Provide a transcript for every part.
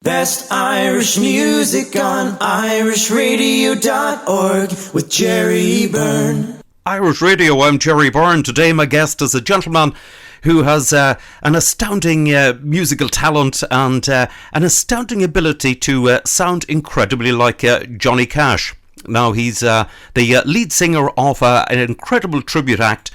Best Irish music on irishradio.org with Jerry Byrne. Irish Radio, I'm Jerry Byrne. Today my guest is a gentleman who has an astounding musical talent and an astounding ability to sound incredibly like Johnny Cash. Now, he's the lead singer of an incredible tribute act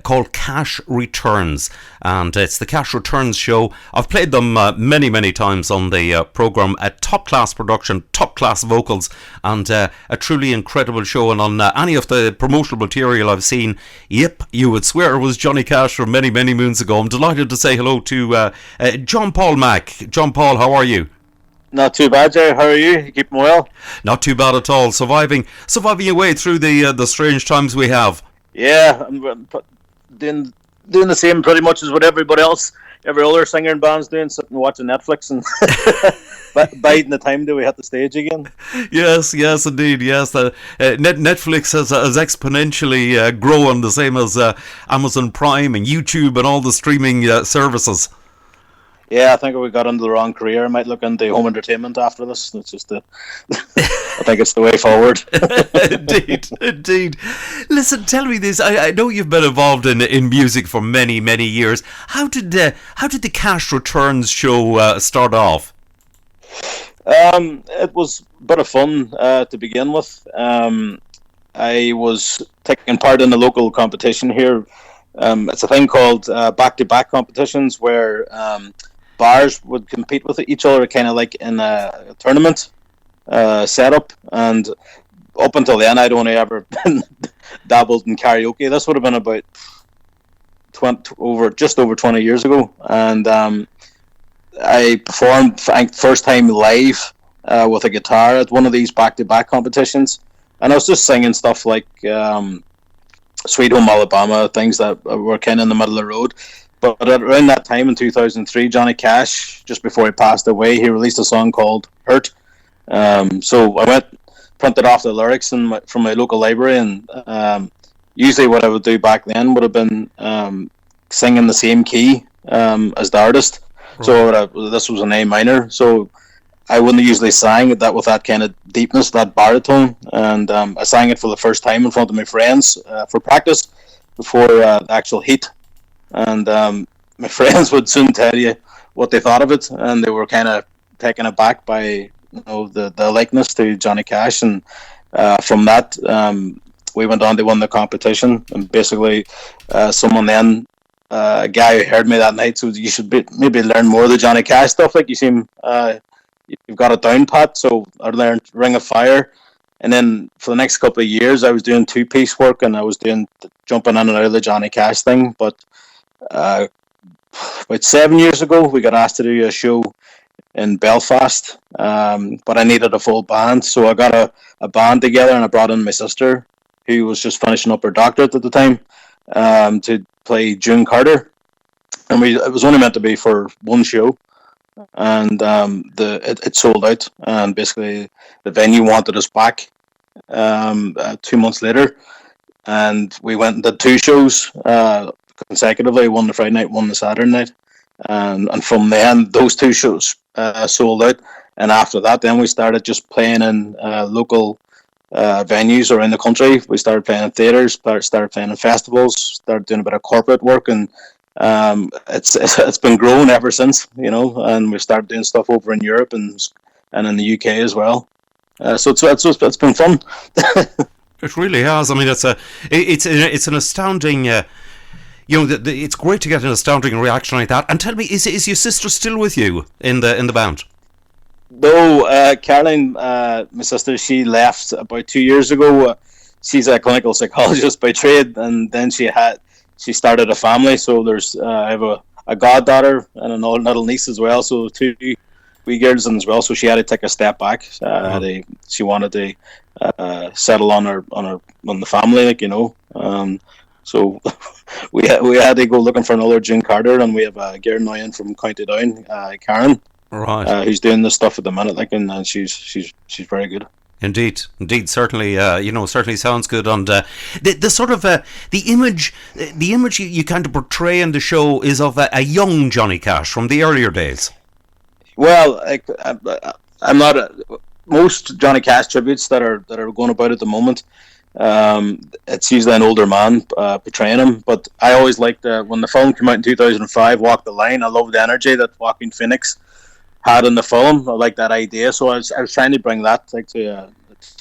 called Cash Returns, and it's the Cash Returns show. I've played them many, many times on the programme. A top-class production, top-class vocals, and a truly incredible show. And on any of the promotional material I've seen, yep, you would swear it was Johnny Cash from many, many moons ago. I'm delighted to say hello to John Paul Mack. John Paul, how are you? Not too bad, Jerry. How are you? You keeping well? Not too bad at all. Surviving your way through the strange times we have. Yeah, I'm doing the same pretty much as what everybody else, every other singer and band's doing, sitting and watching Netflix and biding the time till we hit the stage again. Yes, indeed. Yes, Netflix has exponentially grown, the same as Amazon Prime and YouTube and all the streaming services. Yeah, I think we got into the wrong career. I might look into home entertainment after this. It's just I think it's the way forward. Indeed. Listen, tell me this. I know you've been involved in music for many, many years. How did the Cash Returns show start off? It was a bit of fun to begin with. I was taking part in a local competition here. It's a thing called back-to-back competitions where bars would compete with each other, kind of like in a tournament setup. And up until then, I'd only ever dabbled in karaoke. This would have been about just over 20 years ago, and I performed first time live with a guitar at one of these back-to-back competitions, and I was just singing stuff like Sweet Home Alabama, things that were kind of in the middle of the road. But around that time in 2003, Johnny Cash, just before he passed away, he released a song called Hurt. So I printed off the lyrics from my local library, and usually what I would do back then would have been singing the same key as the artist. Right. So this was an A minor, so I wouldn't usually sing that with that kind of deepness, that baritone, and I sang it for the first time in front of my friends for practice before the actual heat. And my friends would soon tell you what they thought of it, and they were kind of taken aback by the likeness to Johnny Cash. And from that, we went on to win the competition. And basically, someone then, a guy who heard me that night, said, "You should maybe learn more of the Johnny Cash stuff. Like you seem, you've got it down pat." So I learned Ring of Fire. And then for the next couple of years, I was doing two-piece work, and I was doing jumping in and out of the Johnny Cash thing. But about 7 years ago, we got asked to do a show in Belfast, but I needed a full band, so I got a band together, and I brought in my sister, who was just finishing up her doctorate at the time, to play June Carter. And it was only meant to be for one show, and it sold out, and basically the venue wanted us back 2 months later, and we went and did two shows consecutively, one the Friday night, one the Saturday night, and from then those two shows sold out. And after that, then we started just playing in local venues around the country. We started playing in theatres, started playing in festivals, started doing a bit of corporate work, and it's been growing ever since, and we started doing stuff over in Europe and in the UK as well. So it's been fun. It really has. I mean, it's an astounding. It's great to get an astounding reaction like that. And tell me, is your sister still with you in the band? No, Caroline, my sister, she left about 2 years ago. She's a clinical psychologist by trade, and then she started a family. So I have a goddaughter and an little niece as well. So two wee girls as well. So she had to take a step back. She wanted to settle on the family, So we had to go looking for another June Carter, and we have a girl now in from County Down, Karen, right, who's doing this stuff at the minute, and she's very good. Indeed, certainly, certainly sounds good. And the sort of the image you kind of portray in the show is of a young Johnny Cash from the earlier days. Well, I'm not most Johnny Cash tributes that are going about at the moment. It's usually an older man portraying him, but I always liked when the film came out in 2005, Walk the Line. I love the energy that Joaquin Phoenix had in the film. I like that idea, so I was trying to bring that like to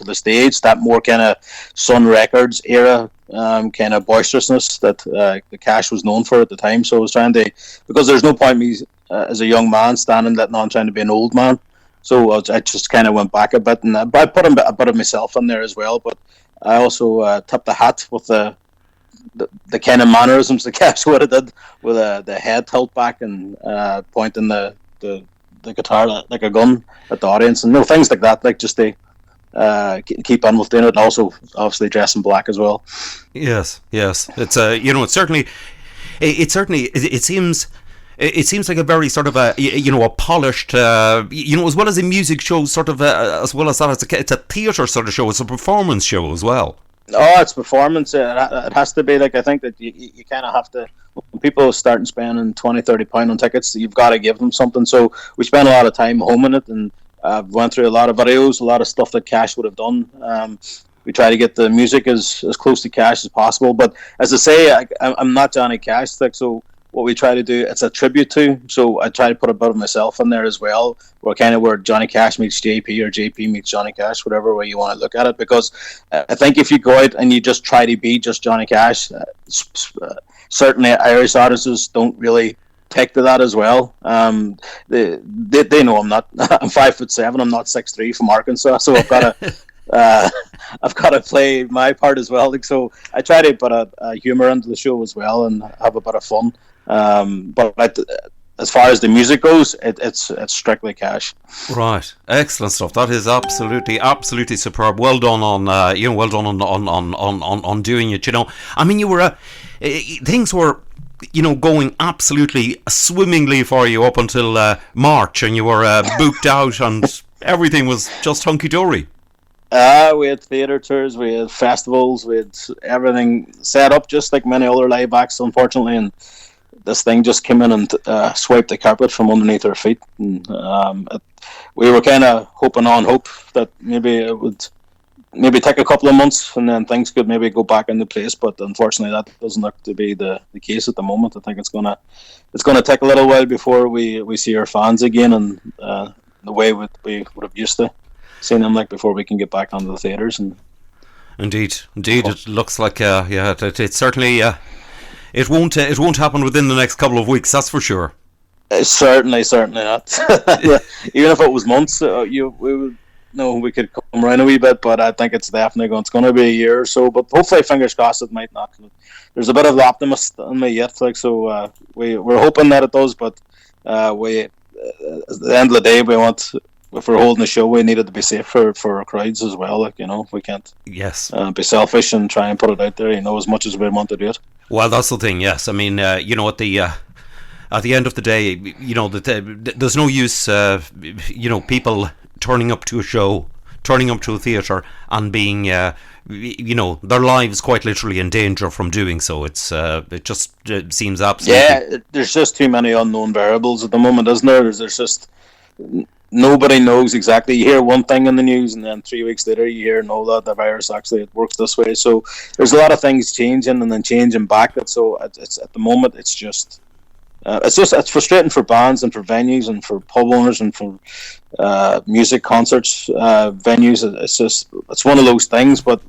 the stage, that more kind of Sun Records era kind of boisterousness that the Cash was known for at the time. So I was trying to, because there's no point me as a young man standing letting on trying to be an old man. So I just kind of went back a bit, and I put a bit of myself in there as well. But I also tipped the hat with the kind of mannerisms the Cash would have did, with the head tilt back and pointing the guitar like a gun at the audience, and things like that, like just to keep on with doing it, and also obviously dress in black as well. Yes. It's it's certainly it seems like a very sort of a polished as well as a music show, sort of as well as that it's a theatre sort of show. It's a performance show as well. Oh, it's performance. It has to be. Like, I think that you kind of have to, when people start spending £20-30 on tickets, you've got to give them something. So we spent a lot of time homing it, and went through a lot of videos, a lot of stuff that Cash would have done. We try to get the music as close to Cash as possible. But as I say, I'm not Johnny Cash. Like, so what we try to do, it's a tribute to. So I try to put a bit of myself in there as well, where Johnny Cash meets JP, or JP meets Johnny Cash, whatever way you want to look at it. Because I think if you go out and you just try to be just Johnny Cash, certainly Irish audiences don't really take to that as well. They know I'm not. I'm 5'7". I'm not 6'3" from Arkansas, so I've got to. I've got to play my part as well. Like, so I try to put a humour into the show as well and have a bit of fun. But as far as the music goes, it's strictly Cash. Right, excellent stuff. That is absolutely superb. Well done on well done on doing it. I mean, you were things were going absolutely swimmingly for you up until March, and you were booked out, and everything was just hunky dory. We had theatre tours, we had festivals, we had everything set up just like many other live acts, unfortunately, and this thing just came in and swiped the carpet from underneath our feet. And we were kind of hoping on hope that maybe it would take a couple of months and then things could maybe go back into place, but unfortunately that doesn't look to be the case at the moment. I think it's gonna take a little while before we see our fans again, and the way we would have used to seeing them, like, before we can get back onto the theatres. And indeed, it looks like it certainly it won't happen within the next couple of weeks, that's for sure. Certainly not. Even if it was months, we would know we could come around a wee bit, but I think it's definitely going to be a year or so. But hopefully, fingers crossed, it might not. There's a bit of the optimist in me yet, like, so we're hoping that it does. But at the end of the day, if we're holding a show, we need it to be safe for our crowds as well. Like, we can't be selfish and try and put it out there, as much as we want to do it. Well, that's the thing. Yes, I mean, at the end of the day, there's no use, people turning up to a show, turning up to a theatre, and being, their lives quite literally in danger from doing so. It just seems absolutely. Yeah, there's just too many unknown variables at the moment, isn't there? There's just nobody knows exactly. You hear one thing in the news, and then 3 weeks later you hear, no, that the virus actually it works this way. So there's a lot of things changing and then changing back. So it's at the moment it's just it's frustrating for bands and for venues and for pub owners and for music concerts venues. It's one of those things. But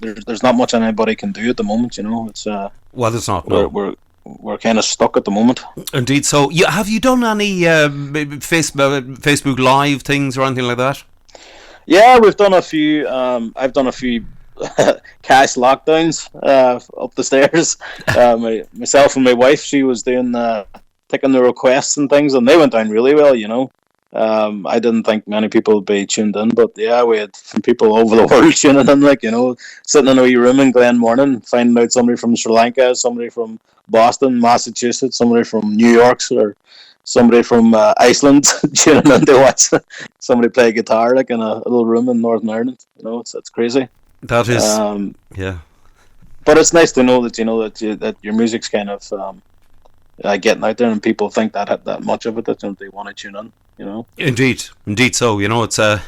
there's not much anybody can do at the moment. It's there's not. No. We're kind of stuck at the moment. Indeed. So, have you done any Facebook Live things or anything like that? Yeah, we've done a few. I've done a few Cash lockdowns up the stairs. Myself and my wife, she was doing taking the requests and things, and they went down really well. I didn't think many people would be tuned in, but yeah, we had some people over the world tuning in, sitting in a wee room in Glenmornan, finding out somebody from Sri Lanka, somebody from Boston, Massachusetts, somebody from New York, or somebody from Iceland tuning in to watch somebody play guitar, like, in a little room in Northern Ireland. It's crazy. That is, yeah. But it's nice to know that that your music's kind of getting out there, and people think that much of it that they want to tune in. You know. Indeed. So it's a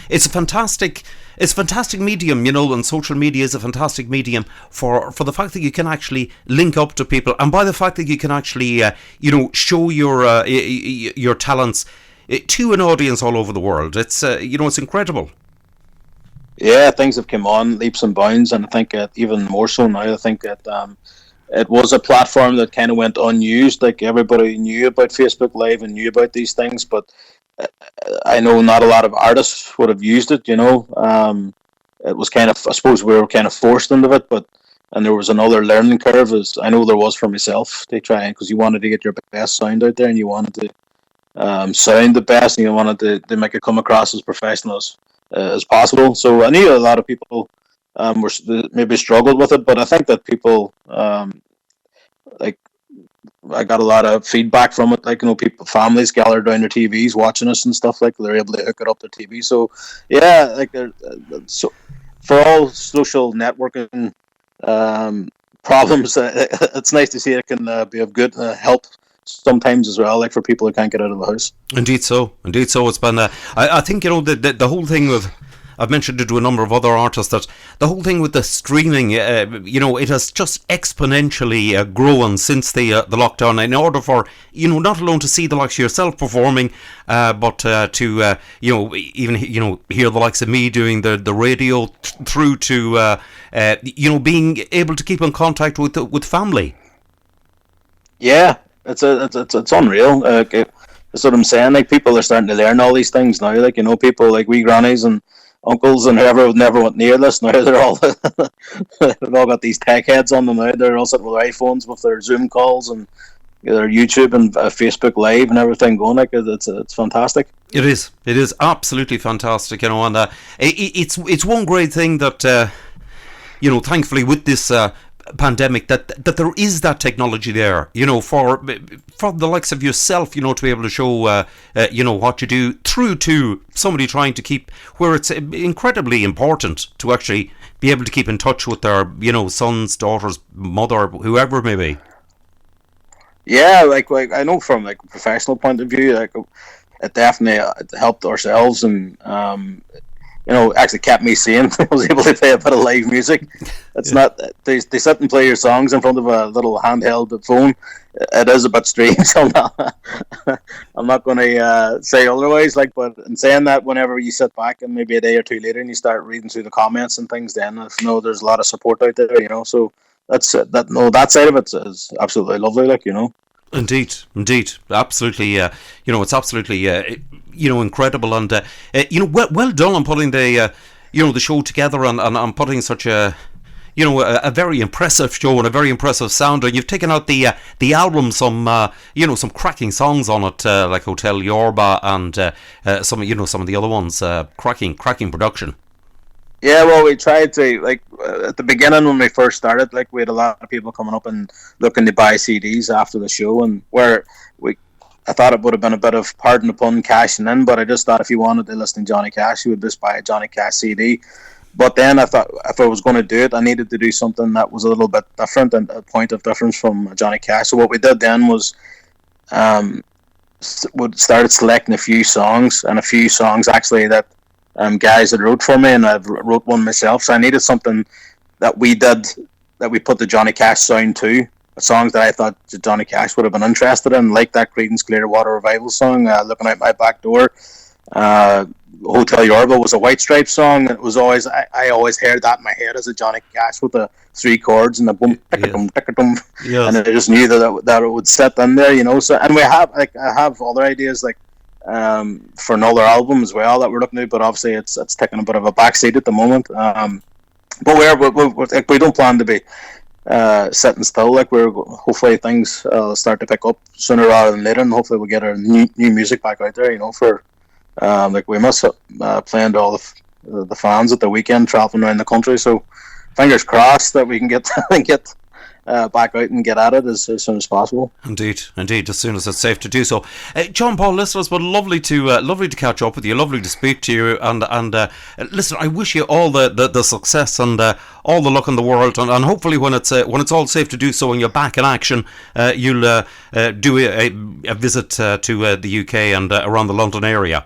fantastic. It's a fantastic medium, and social media is a fantastic medium for the fact that you can actually link up to people, and by the fact that you can actually, show your talents to an audience all over the world. It's it's incredible. Yeah, things have come on leaps and bounds, and I think even more so now. I think that it was a platform that kind of went unused. Like, everybody knew about Facebook Live and knew about these things, but I know not a lot of artists would have used it. It was kind of, I suppose, we were kind of forced into it, and there was another learning curve, as I know there was for myself, to try, because you wanted to get your best sound out there, and you wanted to sound the best, and you wanted to make it come across as professional as possible. So I knew a lot of people were maybe struggled with it, but I think that people I got a lot of feedback from it. Like, people, families gathered around their TVs watching us and stuff. Like, they're able to hook it up to TV. So yeah, like, so for all social networking problems, it's nice to see it can be of good help sometimes as well. Like, for people who can't get out of the house. Indeed so. It's been. I think the whole thing with. I've mentioned it to a number of other artists that the whole thing with the streaming, it has just exponentially grown since the lockdown. In order for not alone to see the likes of yourself performing, but to even hear the likes of me doing the radio through to being able to keep in contact with family. Yeah, it's unreal. That's what I'm saying. Like, people are starting to learn all these things now. Like, people like wee grannies and uncles and whoever never went near this, now they've all got these tech heads on them now. They're all sitting with their iPhones with their Zoom calls and their YouTube and Facebook Live and everything going. Like, it's fantastic. It is absolutely fantastic, and it's one great thing that thankfully with this pandemic that there is that technology there, for the likes of yourself, to be able to show what you do through to somebody trying to keep, where it's incredibly important to actually be able to keep in touch with their sons, daughters, mother, whoever it may be. Yeah, like I know from like a professional point of view, like, it definitely helped ourselves, and actually kept me sane. I was able to play a bit of live music. It's not, they sit and play your songs in front of a little handheld phone. It is a bit strange. So I'm not going to say otherwise. Like, but in saying that, whenever you sit back and maybe a day or two later and you start reading through the comments and things, then there's a lot of support out there. So that's that side of it is absolutely lovely. Like, Indeed, absolutely. It's absolutely incredible, and well done on putting the the show together and putting such a a very impressive show and a very impressive sound. And you've taken out the album, some some cracking songs on it, like Hotel Yorba and some of the other ones, cracking production. Yeah, well, we tried to, like, at the beginning when we first started, like, we had a lot of people coming up and looking to buy CDs after the show, and I thought it would have been a bit of, pardon the pun, cashing in, but I just thought if you wanted to listen to Johnny Cash, you would just buy a Johnny Cash CD. But then I thought if I was going to do it, I needed to do something that was a little bit different and a point of difference from Johnny Cash. So what we did then was we started selecting a few songs actually that guys had wrote for me, and I wrote one myself. So I needed something that we put the Johnny Cash sound to, songs that I thought Johnny Cash would have been interested in, like that Creedence Clearwater Revival song, Looking Out My Back Door. Hotel Yorba was a White Stripes song. It was always, I always heard that in my head as a Johnny Cash with the 3 chords and the boom, tick-a-dum, and I just knew that it would sit in there, So, and I have other ideas like for another album as well that we're looking at, but obviously it's taking a bit of a backseat at the moment. But we don't plan to be sitting still. Like, hopefully things start to pick up sooner rather than later, and hopefully we'll get our new music back out there. For like we must playing to all the fans at the weekend, traveling around the country. So fingers crossed that we can get back out and get at it as soon as possible. Indeed, as soon as it's safe to do so. John Paul, listeners, but lovely to catch up with you, lovely to speak to you, and listen, I wish you all the success and all the luck in the world, and hopefully when it's all safe to do so and you're back in action, you'll do a visit to the UK and around the London area.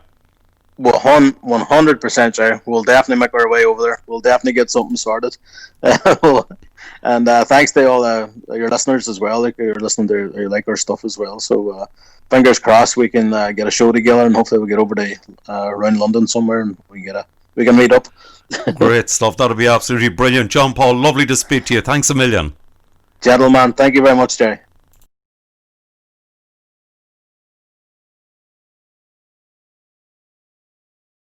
Well, 100%, Jerry. We'll definitely make our way over there. We'll definitely get something sorted. And thanks to all your listeners as well. Like, you're listening to like our stuff as well. So fingers crossed we can get a show together, and hopefully we'll get over to around London somewhere, and we can meet up. Great stuff. That'll be absolutely brilliant. John Paul, lovely to speak to you. Thanks a million. Gentlemen, thank you very much, Jerry.